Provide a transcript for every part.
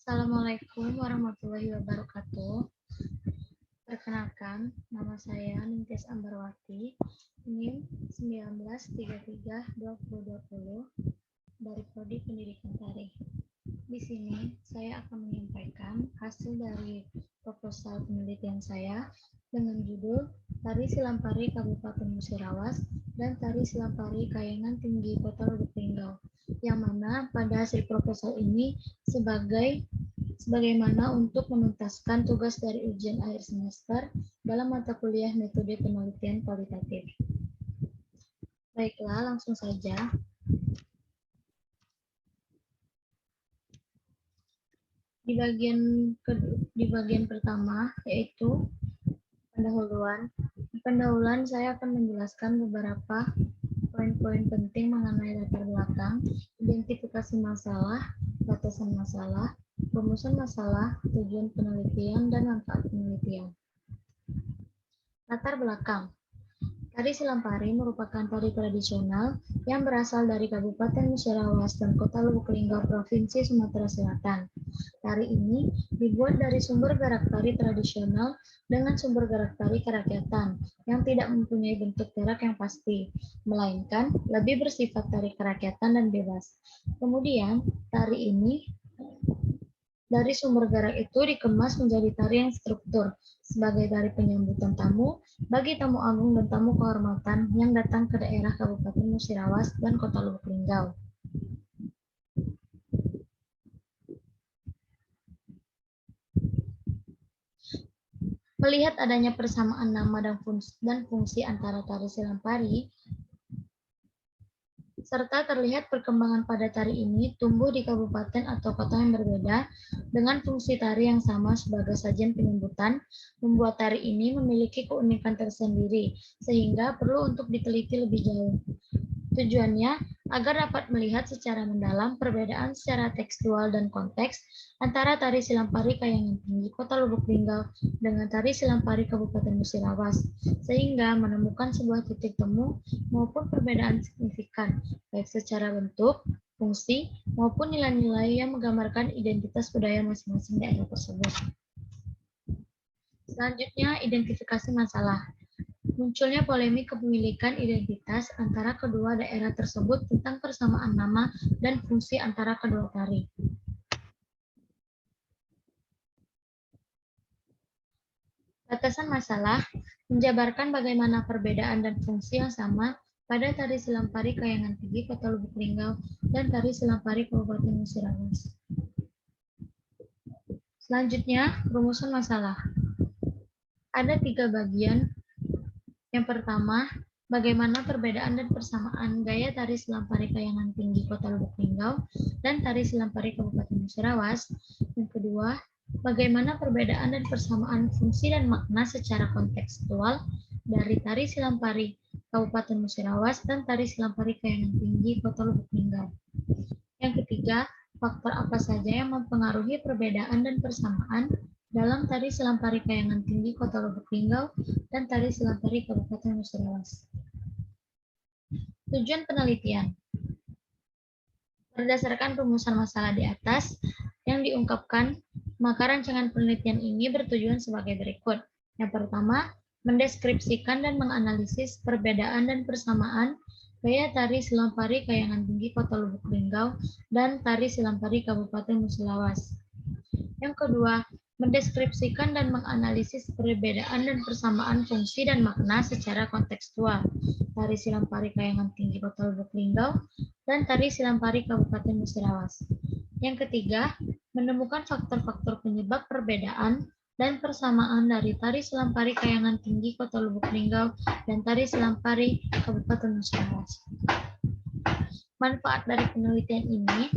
Assalamualaikum warahmatullahi wabarakatuh. Perkenalkan, nama saya Ningtyas Ambarwati, NIM 19332020 dari Prodi Pendidikan Tari. Di sini saya akan menyampaikan hasil dari proposal penelitian saya dengan judul Tari Silampari Kabupaten Musirawas dan Tari Silampari Kayangan Tinggi Kota Lubuk Linggau, yang mana pada hasil proposal ini sebagaimana untuk menuntaskan tugas dari ujian akhir semester dalam mata kuliah metode penelitian kualitatif. Baiklah, langsung saja. Di bagian pertama yaitu pendahuluan. Di pendahuluan saya akan menjelaskan beberapa poin-poin penting mengenai latar belakang, identifikasi masalah, batasan masalah, rumusan masalah, tujuan penelitian, dan manfaat penelitian. Latar belakang. Tari Silampari merupakan tari tradisional yang berasal dari Kabupaten Musirawas dan Kota Lubuk Linggau, Provinsi Sumatera Selatan. Tari ini dibuat dari sumber gerak tari tradisional dengan sumber gerak tari kerakyatan yang tidak mempunyai bentuk gerak yang pasti, melainkan lebih bersifat tari kerakyatan dan bebas. Kemudian, tari ini dari sumber gerak itu dikemas menjadi tari yang struktur, sebagai tari penyambutan tamu, bagi tamu agung dan tamu kehormatan yang datang ke daerah Kabupaten Musirawas dan Kota Lubuk Linggau. Melihat adanya persamaan nama dan fungsi antara tari Silampari, serta terlihat perkembangan pada tari ini tumbuh di kabupaten atau kota yang berbeda dengan fungsi tari yang sama sebagai sajian penyambutan, membuat tari ini memiliki keunikan tersendiri, sehingga perlu untuk diteliti lebih jauh. Tujuannya agar dapat melihat secara mendalam perbedaan secara tekstual dan konteks antara tari Silampari Kayangan Tinggi Kota Lubuk Linggau dengan tari Silampari Kabupaten Musirawas, sehingga menemukan sebuah titik temu maupun perbedaan signifikan, baik secara bentuk, fungsi, maupun nilai-nilai yang menggambarkan identitas budaya masing-masing daerah tersebut. Selanjutnya, identifikasi masalah. Munculnya polemik kepemilikan identitas antara kedua daerah tersebut tentang persamaan nama dan fungsi antara kedua tari. Batasan masalah menjabarkan bagaimana perbedaan dan fungsi yang sama pada tari Silampari Kayangan Tinggi Kota Lubuk Linggau dan tari Silampari Kabupaten Musirawas. Selanjutnya, rumusan masalah. Ada 3 bagian. Yang pertama, bagaimana perbedaan dan persamaan gaya tari Silampari Kayangan Tinggi Kota Lubuk Linggau dan tari Silampari Kabupaten Musirawas. Yang kedua, bagaimana perbedaan dan persamaan fungsi dan makna secara kontekstual dari tari Silampari Kabupaten Musirawas dan tari Silampari Kayangan Tinggi Kota Lubuk Linggau. Yang ketiga, faktor apa saja yang mempengaruhi perbedaan dan persamaan dalam tari Silampari Kayangan Tinggi Kota Lubuk Linggau dan tari Silampari Kabupaten Musirawas. Tujuan penelitian. Berdasarkan rumusan masalah di atas yang diungkapkan, maka rancangan penelitian ini bertujuan sebagai berikut. Yang pertama, mendeskripsikan dan menganalisis perbedaan dan persamaan gaya tari Silampari Kayangan Tinggi Kota Lubuk Linggau dan tari Silampari Kabupaten Musirawas. Yang kedua, mendeskripsikan dan menganalisis perbedaan dan persamaan fungsi dan makna secara kontekstual tari Silampari Kayangan Tinggi Kota Lubuk Linggau dan tari Silampari Kabupaten Musirawas. Yang ketiga, menemukan faktor-faktor penyebab perbedaan dan persamaan dari tari Silampari Kayangan Tinggi Kota Lubuk Linggau dan tari Silampari Kabupaten Musirawas. Manfaat dari penelitian ini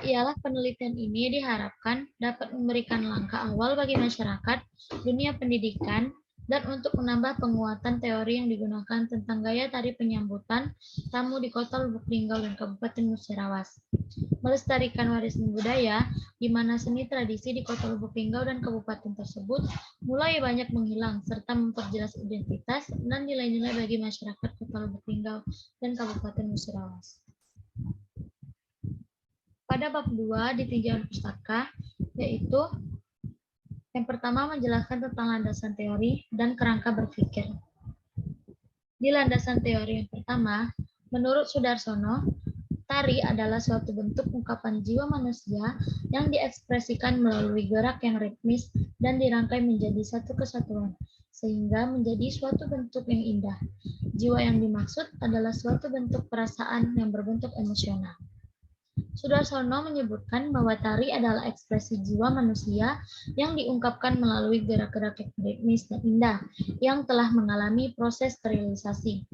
ialah penelitian ini diharapkan dapat memberikan langkah awal bagi masyarakat, dunia pendidikan, dan untuk menambah penguatan teori yang digunakan tentang gaya tari penyambutan tamu di Kota Lubuk Linggau dan Kabupaten Musirawas. Melestarikan warisan budaya, di mana seni tradisi di Kota Lubuk Linggau dan Kabupaten tersebut mulai banyak menghilang, serta memperjelas identitas dan nilai-nilai bagi masyarakat Kota Lubuk Linggau dan Kabupaten Musirawas. Pada bab 2 di tinjauan pustaka, yaitu yang pertama menjelaskan tentang landasan teori dan kerangka berpikir. Di landasan teori yang pertama, menurut Sudarsono, tari adalah suatu bentuk ungkapan jiwa manusia yang diekspresikan melalui gerak yang ritmis dan dirangkai menjadi satu kesatuan, sehingga menjadi suatu bentuk yang indah. Jiwa yang dimaksud adalah suatu bentuk perasaan yang berbentuk emosional. Sudarsono menyebutkan bahwa tari adalah ekspresi jiwa manusia yang diungkapkan melalui gerak-gerak ritmis dan indah yang telah mengalami proses sterilisasi.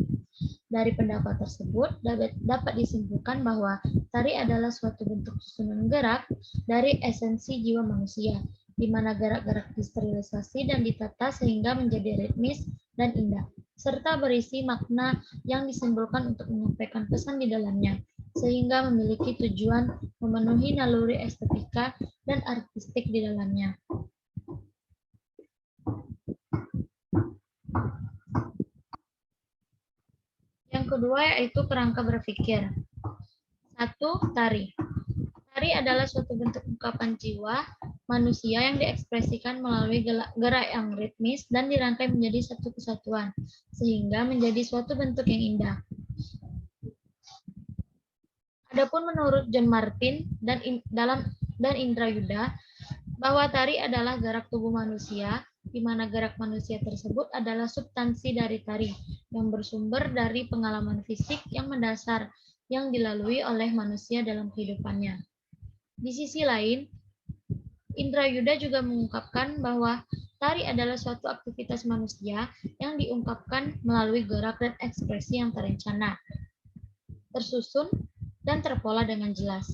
Dari pendapat tersebut dapat disimpulkan bahwa tari adalah suatu bentuk susunan gerak dari esensi jiwa manusia, di mana gerak-gerak disterilisasi dan ditata sehingga menjadi ritmis dan indah, serta berisi makna yang disimbolkan untuk menyampaikan pesan di dalamnya, sehingga memiliki tujuan memenuhi naluri estetika dan artistik di dalamnya. Yang kedua yaitu kerangka berpikir. 1. Tari. Tari adalah suatu bentuk ungkapan jiwa manusia yang diekspresikan melalui gerak yang ritmis dan dirangkai menjadi satu kesatuan, sehingga menjadi suatu bentuk yang indah. Adapun menurut John Martin dan Indra Yuda, bahwa tari adalah gerak tubuh manusia, di mana gerak manusia tersebut adalah substansi dari tari, yang bersumber dari pengalaman fisik yang mendasar yang dilalui oleh manusia dalam kehidupannya. Di sisi lain, Indra Yuda juga mengungkapkan bahwa tari adalah suatu aktivitas manusia yang diungkapkan melalui gerak dan ekspresi yang terencana, tersusun, dan terpola dengan jelas.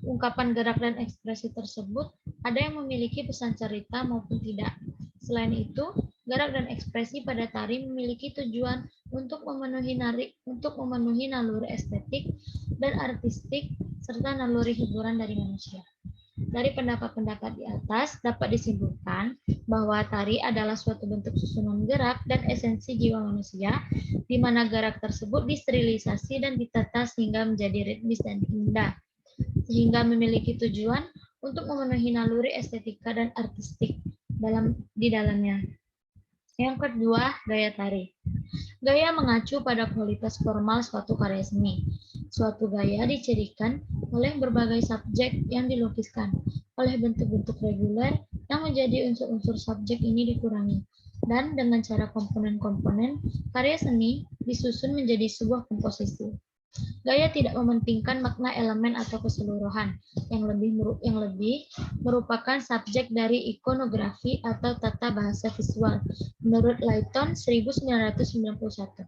Ungkapan gerak dan ekspresi tersebut ada yang memiliki pesan cerita maupun tidak. Selain itu, gerak dan ekspresi pada tari memiliki tujuan untuk memenuhi naluri estetik dan artistik serta naluri hiburan dari manusia. Dari pendapat-pendapat di atas dapat disimpulkan bahwa tari adalah suatu bentuk susunan gerak dan esensi jiwa manusia, di mana gerak tersebut disterilisasi dan ditata sehingga menjadi ritmis dan indah, sehingga memiliki tujuan untuk memenuhi naluri estetika dan artistik di dalamnya. Yang kedua, gaya tari. Gaya mengacu pada kualitas formal suatu karya seni. Suatu gaya dicirikan oleh berbagai subjek yang dilukiskan, oleh bentuk-bentuk reguler yang menjadi unsur-unsur subjek ini dikurangi, dan dengan cara komponen-komponen, karya seni disusun menjadi sebuah komposisi. Gaya tidak mementingkan makna elemen atau keseluruhan, yang lebih merupakan subjek dari ikonografi atau tata bahasa visual, menurut Layton 1991.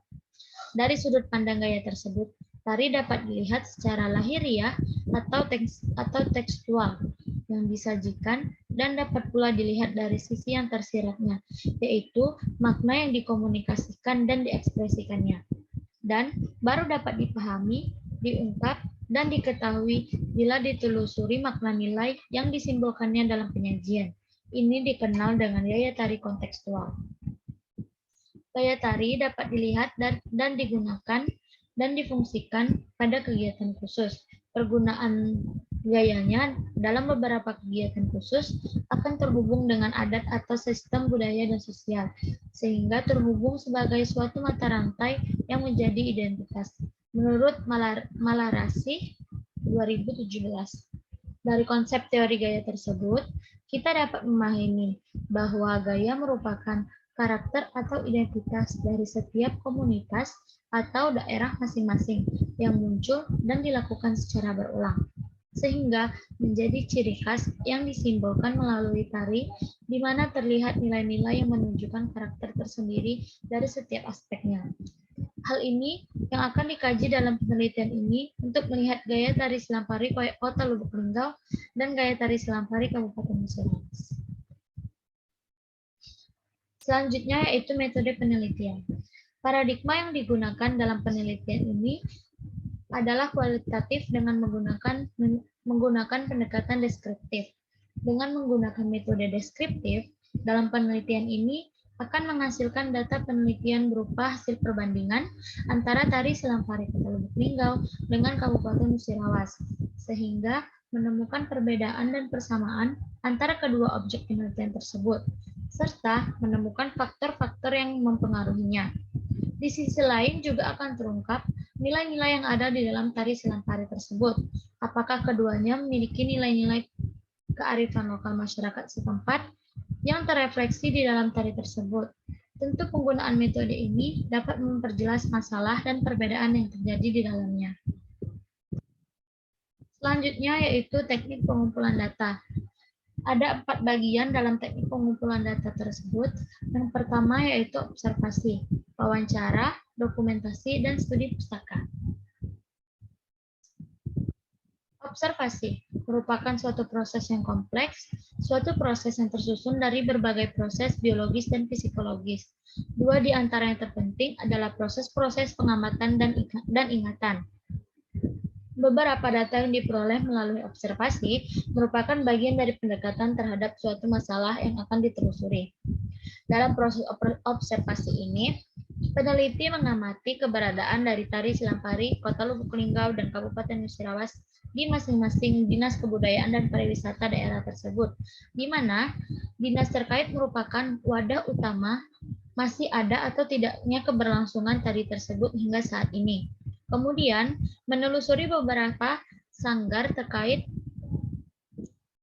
Dari sudut pandang gaya tersebut, tari dapat dilihat secara lahiriah atau tekstual yang disajikan dan dapat pula dilihat dari sisi yang tersiratnya, yaitu makna yang dikomunikasikan dan diekspresikannya, dan baru dapat dipahami, diungkap, dan diketahui bila ditelusuri makna nilai yang disimbolkannya dalam penyajian. Ini dikenal dengan gaya tari kontekstual. Gaya tari dapat dilihat dan digunakan dan difungsikan pada kegiatan khusus. Pergunaan gayanya dalam beberapa kegiatan khusus akan terhubung dengan adat atau sistem budaya dan sosial, sehingga terhubung sebagai suatu mata rantai yang menjadi identitas. Menurut Malarasi 2017. Dari konsep teori gaya tersebut, kita dapat memahami bahwa gaya merupakan karakter atau identitas dari setiap komunitas atau daerah masing-masing yang muncul dan dilakukan secara berulang, sehingga menjadi ciri khas yang disimbolkan melalui tari, di mana terlihat nilai-nilai yang menunjukkan karakter tersendiri dari setiap aspeknya. Hal ini yang akan dikaji dalam penelitian ini untuk melihat gaya tari Selampari Kota Lubuk Linggau dan gaya tari Selampari Kabupaten Musirawas. Selanjutnya yaitu metode penelitian. Paradigma yang digunakan dalam penelitian ini adalah kualitatif dengan menggunakan pendekatan deskriptif. Dengan menggunakan metode deskriptif, dalam penelitian ini akan menghasilkan data penelitian berupa hasil perbandingan antara tari Selampari Kota Lubuk Linggau dengan Kabupaten Musirawas, sehingga menemukan perbedaan dan persamaan antara kedua objek penelitian tersebut, serta menemukan faktor-faktor yang mempengaruhinya. Di sisi lain juga akan terungkap nilai-nilai yang ada di dalam tari silang tari tersebut. Apakah keduanya memiliki nilai-nilai kearifan lokal masyarakat setempat yang terefleksi di dalam tari tersebut. Tentu penggunaan metode ini dapat memperjelas masalah dan perbedaan yang terjadi di dalamnya. Selanjutnya yaitu teknik pengumpulan data. Ada 4 bagian dalam teknik pengumpulan data tersebut. Yang pertama yaitu observasi, wawancara, dokumentasi, dan studi pustaka. Observasi merupakan suatu proses yang kompleks, suatu proses yang tersusun dari berbagai proses biologis dan psikologis. Dua di antara yang terpenting adalah proses-proses pengamatan dan ingatan. Beberapa data yang diperoleh melalui observasi merupakan bagian dari pendekatan terhadap suatu masalah yang akan ditelusuri. Dalam proses observasi ini, peneliti mengamati keberadaan dari tari Silampari, Kota Lubuk Linggau, dan Kabupaten Musirawas di masing-masing dinas kebudayaan dan pariwisata daerah tersebut, di mana dinas terkait merupakan wadah utama masih ada atau tidaknya keberlangsungan tari tersebut hingga saat ini. Kemudian, menelusuri beberapa sanggar terkait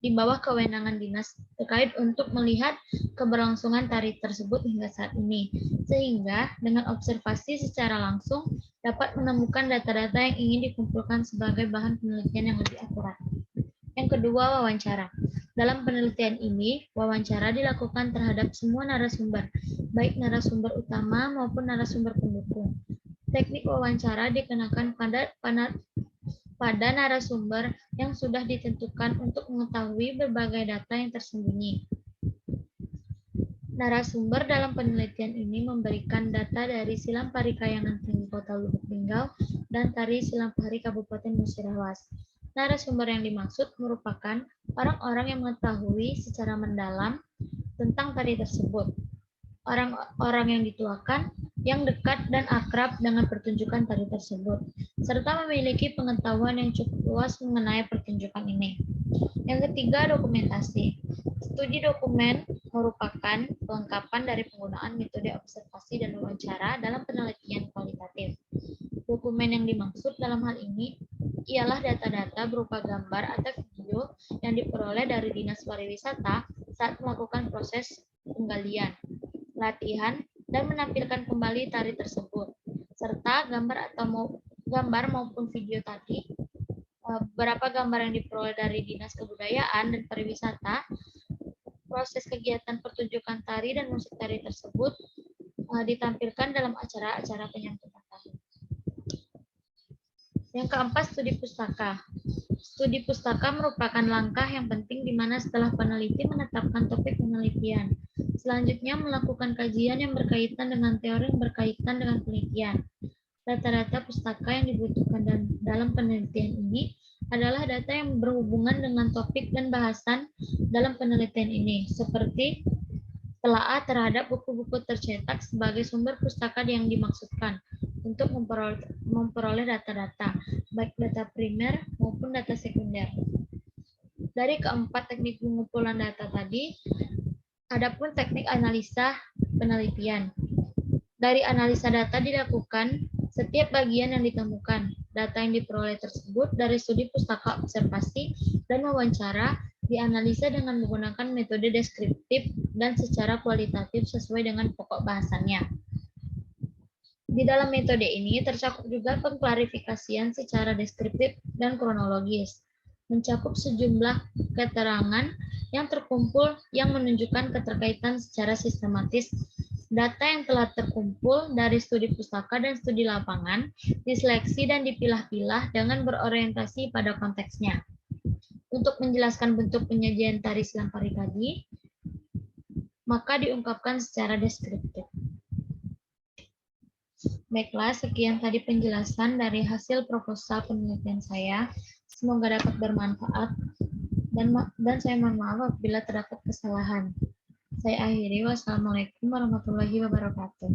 di bawah kewenangan dinas terkait untuk melihat keberlangsungan tari tersebut hingga saat ini, sehingga dengan observasi secara langsung dapat menemukan data-data yang ingin dikumpulkan sebagai bahan penelitian yang lebih akurat. Yang kedua, wawancara. Dalam penelitian ini, wawancara dilakukan terhadap semua narasumber, baik narasumber utama maupun narasumber pendukung. Teknik wawancara dikenakan pada narasumber yang sudah ditentukan untuk mengetahui berbagai data yang tersembunyi. Narasumber dalam penelitian ini memberikan data dari Silampari Kayangan Tinggi Kota Lubuk Linggau dan tari Silampari Kabupaten Musirawas. Narasumber yang dimaksud merupakan orang-orang yang mengetahui secara mendalam tentang tari tersebut. Orang-orang yang dituakan, yang dekat dan akrab dengan pertunjukan tari tersebut, serta memiliki pengetahuan yang cukup luas mengenai pertunjukan ini. Yang ketiga, dokumentasi. Studi dokumen merupakan kelengkapan dari penggunaan metode observasi dan wawancara dalam penelitian kualitatif. Dokumen yang dimaksud dalam hal ini ialah data-data berupa gambar atau video yang diperoleh dari Dinas Pariwisata saat melakukan proses penggalian, latihan, dan menampilkan kembali tari tersebut, serta gambar maupun video tadi. Beberapa gambar yang diperoleh dari Dinas Kebudayaan dan Pariwisata, proses kegiatan pertunjukan tari dan musik tari tersebut ditampilkan dalam acara-acara penyambutan tahun. Yang keempat, studi pustaka. Studi pustaka merupakan langkah yang penting di mana setelah peneliti menetapkan topik penelitian, selanjutnya melakukan kajian yang berkaitan dengan teori yang berkaitan dengan penelitian. Data-data pustaka yang dibutuhkan dalam penelitian ini adalah data yang berhubungan dengan topik dan bahasan dalam penelitian ini, seperti telaah terhadap buku-buku tercetak sebagai sumber pustaka yang dimaksudkan untuk memperoleh data-data, baik data primer maupun data sekunder. Dari keempat teknik pengumpulan data tadi, adapun teknik analisa penelitian. Dari analisa data dilakukan setiap bagian yang ditemukan. Data yang diperoleh tersebut dari studi pustaka observasi dan wawancara dianalisa dengan menggunakan metode deskriptif dan secara kualitatif sesuai dengan pokok bahasannya. Di dalam metode ini tercakup juga pengklarifikasian secara deskriptif dan kronologis, mencakup sejumlah keterangan yang terkumpul yang menunjukkan keterkaitan secara sistematis. Data yang telah terkumpul dari studi pustaka dan studi lapangan diseleksi dan dipilah-pilah dengan berorientasi pada konteksnya. Untuk menjelaskan bentuk penyajian tari Silampari tadi, maka diungkapkan secara deskriptif. Baiklah, sekian tadi penjelasan dari hasil proposal penelitian saya. Semoga dapat bermanfaat dan saya mohon maaf apabila terdapat kesalahan. Saya akhiri. Wassalamualaikum warahmatullahi wabarakatuh.